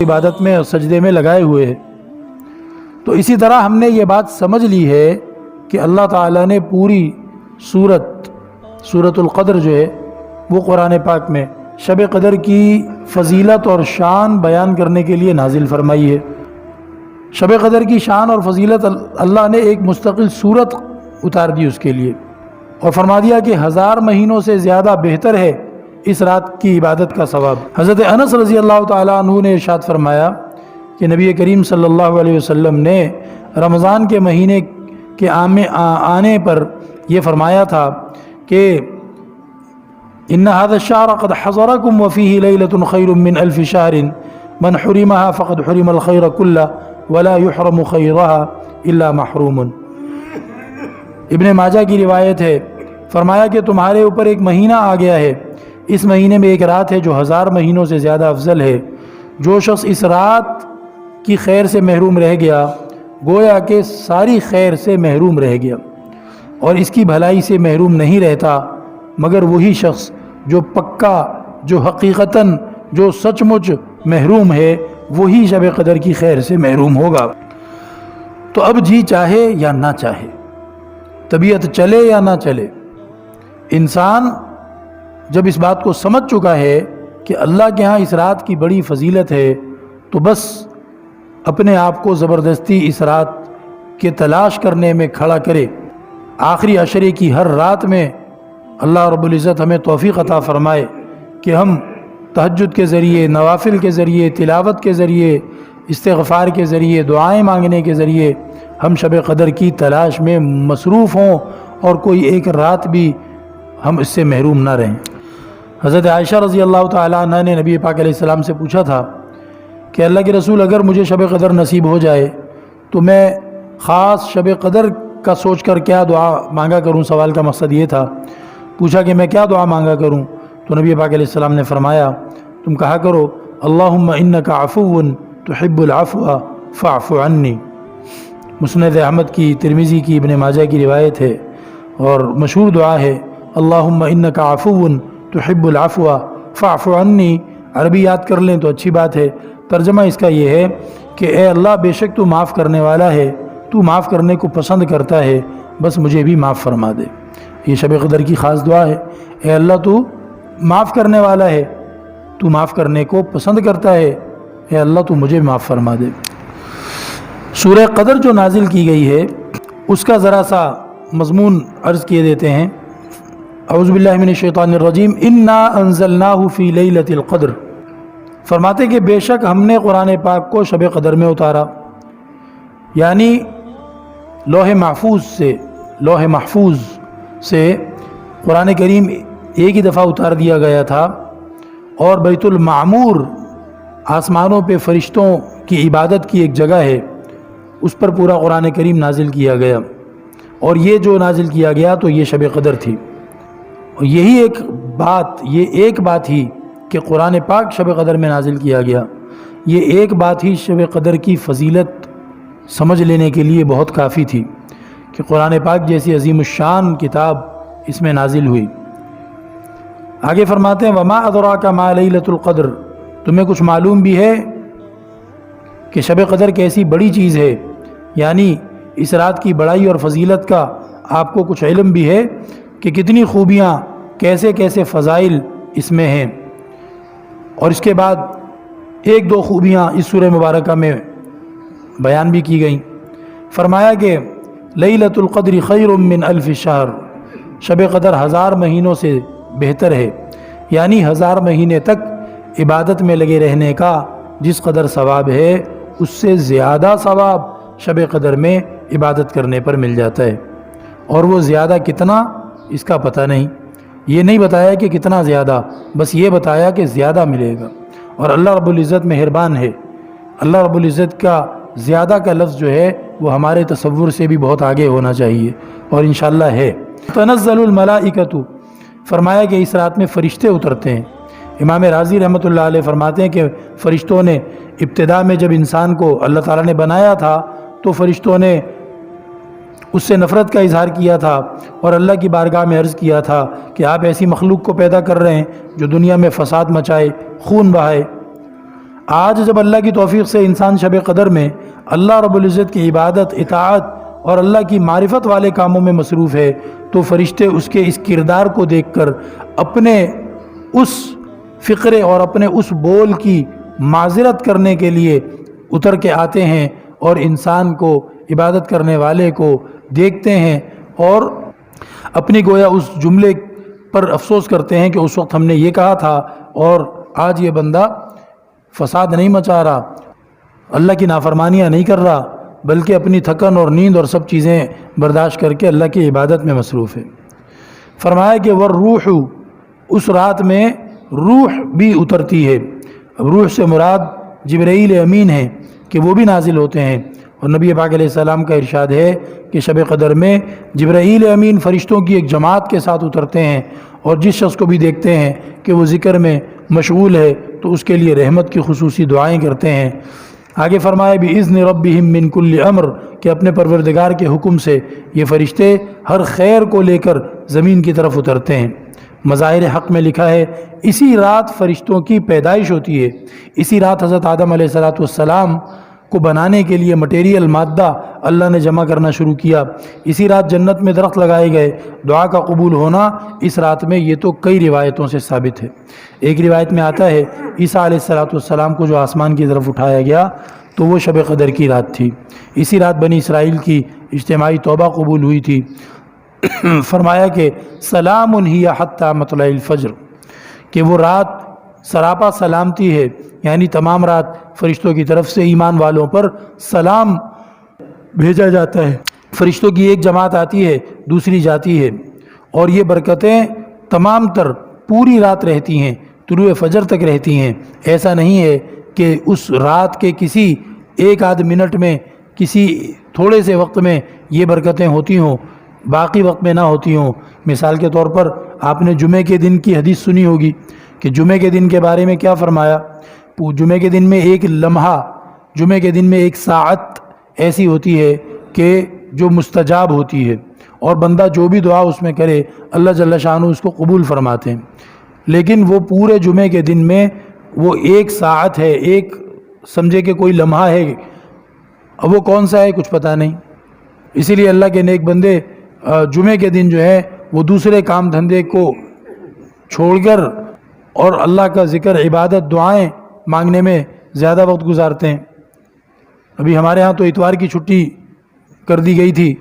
عبادت میں اور سجدے میں لگائے ہوئے ہیں۔ تو اسی طرح ہم نے یہ بات سمجھ لی ہے کہ اللہ تعالیٰ نے پوری سورۃ القدر جو ہے وہ قرآن پاک میں شب قدر کی فضیلت اور شان بیان کرنے کے لیے نازل فرمائی ہے۔ شب قدر کی شان اور فضیلت اللہ نے ایک مستقل سورت اتار دی اس کے لیے، اور فرما دیا کہ 1000 مہینوں سے زیادہ بہتر ہے اس رات کی عبادت کا ثواب۔ حضرت انس رضی اللہ تعالیٰ عنہ نے ارشاد فرمایا کہ نبی کریم صلی اللہ علیہ وسلم نے رمضان کے مہینے کے آنے پر یہ فرمایا تھا کہ ان هذا الشهر قد حضركم وفيه ليلة خير من 1000 شهر من حرمها فقد حرم الخير كله ولا يحرم خيرها الا محروم۔ ابن ماجہ کی روایت ہے، فرمایا کہ تمہارے اوپر ایک مہینہ آ گیا ہے، اس مہینے میں ایک رات ہے جو 1000 مہینوں سے زیادہ افضل ہے۔ جو شخص اس رات کی خیر سے محروم رہ گیا گویا کہ ساری خیر سے محروم رہ گیا، اور اس کی بھلائی سے محروم نہیں رہتا مگر وہی شخص جو پکا، جو حقیقتاً، جو سچ مچ محروم ہے، وہی شب قدر کی خیر سے محروم ہوگا۔ تو اب جی چاہے یا نہ چاہے، طبیعت چلے یا نہ چلے، انسان جب اس بات کو سمجھ چکا ہے کہ اللہ کے ہاں اس رات کی بڑی فضیلت ہے تو بس اپنے آپ کو زبردستی اس رات کے تلاش کرنے میں کھڑا کرے۔ آخری عشرے کی ہر رات میں اللہ رب العزت ہمیں توفیق عطا فرمائے کہ ہم تہجد کے ذریعے، نوافل کے ذریعے، تلاوت کے ذریعے، استغفار کے ذریعے، دعائیں مانگنے کے ذریعے ہم شب قدر کی تلاش میں مصروف ہوں اور کوئی ایک رات بھی ہم اس سے محروم نہ رہیں۔ حضرت عائشہ رضی اللہ تعالیٰ عنہ نے نبی پاک علیہ السلام سے پوچھا تھا کہ اللہ کے رسول اگر مجھے شب قدر نصیب ہو جائے تو میں خاص شب قدر کا سوچ کر کیا دعا مانگا کروں؟ سوال کا مقصد یہ تھا، پوچھا کہ میں کیا دعا مانگا کروں؟ تو نبی پاک علیہ السلام نے فرمایا تم کہا کرو اللہم انک عفو تحب العفو فاعف عنی۔ مسند احمد کی، ترمذی کی، ابن ماجہ کی روایت ہے اور مشہور دعا ہے اللہم انک عفو تحب العفو فاعف عنی۔ عربی یاد کر لیں تو اچھی بات ہے، ترجمہ اس کا یہ ہے کہ اے اللہ بے شک تو معاف کرنے والا ہے، تو معاف کرنے کو پسند کرتا ہے، بس مجھے بھی معاف فرما دے۔ یہ شب قدر کی خاص دعا ہے، اے اللہ تو معاف کرنے والا ہے، تو معاف کرنے کو پسند کرتا ہے، اے اللہ تو مجھے معاف فرما دے۔ سورہ قدر جو نازل کی گئی ہے اس کا ذرا سا مضمون عرض کیے دیتے ہیں۔ اعوذ باللہ من الشیطان الرجیم، انا انزلناہ فی لیلۃ القدر۔ فرماتے کہ بے شک ہم نے قرآن پاک کو شب قدر میں اتارا، یعنی لوح محفوظ سے قرآن کریم ایک ہی دفعہ اتار دیا گیا تھا، اور بیت المعمور آسمانوں پہ فرشتوں کی عبادت کی ایک جگہ ہے، اس پر پورا قرآن کریم نازل کیا گیا، اور یہ جو نازل کیا گیا تو یہ شب قدر تھی۔ اور یہی ایک بات ہی کہ قرآن پاک شب قدر میں نازل کیا گیا، یہ ایک بات ہی شب قدر کی فضیلت سمجھ لینے کے لیے بہت کافی تھی کہ قرآن پاک جیسی عظیم الشان کتاب اس میں نازل ہوئی۔ آگے فرماتے ہیں وما ادراک ما لیلۃ القدر، تمہیں کچھ معلوم بھی ہے کہ شب قدر کیسی بڑی چیز ہے، یعنی اس رات کی بڑائی اور فضیلت کا آپ کو کچھ علم بھی ہے کہ کتنی خوبیاں، کیسے کیسے فضائل اس میں ہیں۔ اور اس کے بعد ایک دو خوبیاں اس سورہ مبارکہ میں بیان بھی کی گئیں۔ فرمایا کہ لیلۃ القدر خیر من 1000 شہر، شب قدر 1000 مہینوں سے بہتر ہے، یعنی 1000 مہینے تک عبادت میں لگے رہنے کا جس قدر ثواب ہے اس سے زیادہ ثواب شب قدر میں عبادت کرنے پر مل جاتا ہے، اور وہ زیادہ کتنا اس کا پتہ نہیں، یہ نہیں بتایا کہ کتنا زیادہ، بس یہ بتایا کہ زیادہ ملے گا۔ اور اللہ رب العزت مہربان ہے، اللہ رب العزت کا زیادہ کا لفظ جو ہے وہ ہمارے تصور سے بھی بہت آگے ہونا چاہیے، اور انشاءاللہ ہے۔ تنزل الملائکۃ، فرمایا کہ اس رات میں فرشتے اترتے ہیں۔ امام راضی رحمۃ اللہ علیہ فرماتے ہیں کہ فرشتوں نے ابتدا میں جب انسان کو اللہ تعالیٰ نے بنایا تھا تو فرشتوں نے اس سے نفرت کا اظہار کیا تھا اور اللہ کی بارگاہ میں عرض کیا تھا کہ آپ ایسی مخلوق کو پیدا کر رہے ہیں جو دنیا میں فساد مچائے، خون بہائے۔ آج جب اللہ کی توفیق سے انسان شب قدر میں اللہ رب العزت کی عبادت، اطاعت اور اللہ کی معرفت والے کاموں میں مصروف ہے تو فرشتے اس کے اس کردار کو دیکھ کر اپنے اس فقرے اور اپنے اس بول کی معذرت کرنے کے لیے اتر کے آتے ہیں اور انسان کو، عبادت کرنے والے کو دیکھتے ہیں اور اپنی گویا اس جملے پر افسوس کرتے ہیں کہ اس وقت ہم نے یہ کہا تھا اور آج یہ بندہ فساد نہیں مچا رہا، اللہ کی نافرمانیاں نہیں کر رہا، بلکہ اپنی تھکن اور نیند اور سب چیزیں برداشت کر کے اللہ کی عبادت میں مصروف ہے۔ فرمایا کہ والروح، اس رات میں روح بھی اترتی ہے۔ اب روح سے مراد جبرائیل امین ہے کہ وہ بھی نازل ہوتے ہیں، اور نبی پاک علیہ السلام کا ارشاد ہے کہ شب قدر میں جبرائیل امین فرشتوں کی ایک جماعت کے ساتھ اترتے ہیں، اور جس شخص کو بھی دیکھتے ہیں کہ وہ ذکر میں مشغول ہے تو اس کے لیے رحمت کی خصوصی دعائیں کرتے ہیں۔ آگے فرمایا بِإِذْنِ رَبِّهِمْ مِنْ كُلِّ أَمْرٍ کہ اپنے پروردگار کے حکم سے یہ فرشتے ہر خیر کو لے کر زمین کی طرف اترتے ہیں۔ مظاہر حق میں لکھا ہے اسی رات فرشتوں کی پیدائش ہوتی ہے، اسی رات حضرت آدم علیہ السلام کو بنانے کے لیے مٹیریل مادہ اللہ نے جمع کرنا شروع کیا، اسی رات جنت میں درخت لگائے گئے، دعا کا قبول ہونا اس رات میں، یہ تو کئی روایتوں سے ثابت ہے۔ ایک روایت میں آتا ہے عیسیٰ علیہ السلام کو جو آسمان کی طرف اٹھایا گیا تو وہ شب قدر کی رات تھی، اسی رات بنی اسرائیل کی اجتماعی توبہ قبول ہوئی تھی۔ فرمایا کہ سلام ہی حتی مطلع الفجر، کہ وہ رات سراپا سلامتی ہے، یعنی تمام رات فرشتوں کی طرف سے ایمان والوں پر سلام بھیجا جاتا ہے۔ فرشتوں کی ایک جماعت آتی ہے، دوسری جاتی ہے، اور یہ برکتیں تمام تر پوری رات رہتی ہیں، طلوع فجر تک رہتی ہیں۔ ایسا نہیں ہے کہ اس رات کے کسی ایک آدھ منٹ میں، کسی تھوڑے سے وقت میں یہ برکتیں ہوتی ہوں، باقی وقت میں نہ ہوتی ہوں۔ مثال کے طور پر آپ نے جمعے کے دن کی حدیث سنی ہوگی کہ جمعے کے دن کے بارے میں کیا فرمایا۔ جمعے کے دن میں ایک لمحہ، جمعے کے دن میں ایک ساعت ایسی ہوتی ہے کہ جو مستجاب ہوتی ہے، اور بندہ جو بھی دعا اس میں کرے اللہ جل شانہ اس کو قبول فرماتے ہیں۔ لیکن وہ پورے جمعے کے دن میں وہ ایک ساعت ہے، ایک سمجھے کہ کوئی لمحہ ہے، اب وہ کون سا ہے کچھ پتہ نہیں۔ اسی لیے اللہ کے نیک بندے جمعے کے دن جو ہے وہ دوسرے کام دھندے کو چھوڑ کر اور اللہ کا ذکر، عبادت، دعائیں مانگنے میں زیادہ وقت گزارتے ہیں۔ ابھی ہمارے ہاں تو اتوار کی چھٹی کر دی گئی تھی،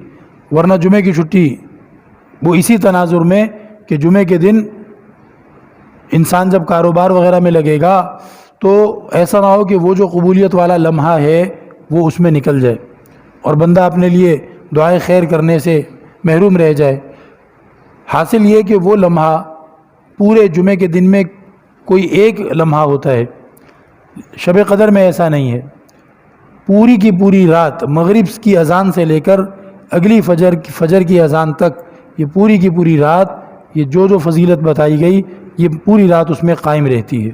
ورنہ جمعے کی چھٹی، وہ اسی تناظر میں کہ جمعے کے دن انسان جب کاروبار وغیرہ میں لگے گا تو ایسا نہ ہو کہ وہ جو قبولیت والا لمحہ ہے وہ اس میں نکل جائے اور بندہ اپنے لیے دعائے خیر کرنے سے محروم رہ جائے۔ حاصل یہ کہ وہ لمحہ پورے جمعے کے دن میں کوئی ایک لمحہ ہوتا ہے، شب قدر میں ایسا نہیں ہے۔ پوری کی پوری رات، مغرب کی اذان سے لے کر اگلی فجر کی اذان تک، یہ پوری کی پوری رات، یہ جو فضیلت بتائی گئی یہ پوری رات اس میں قائم رہتی ہے۔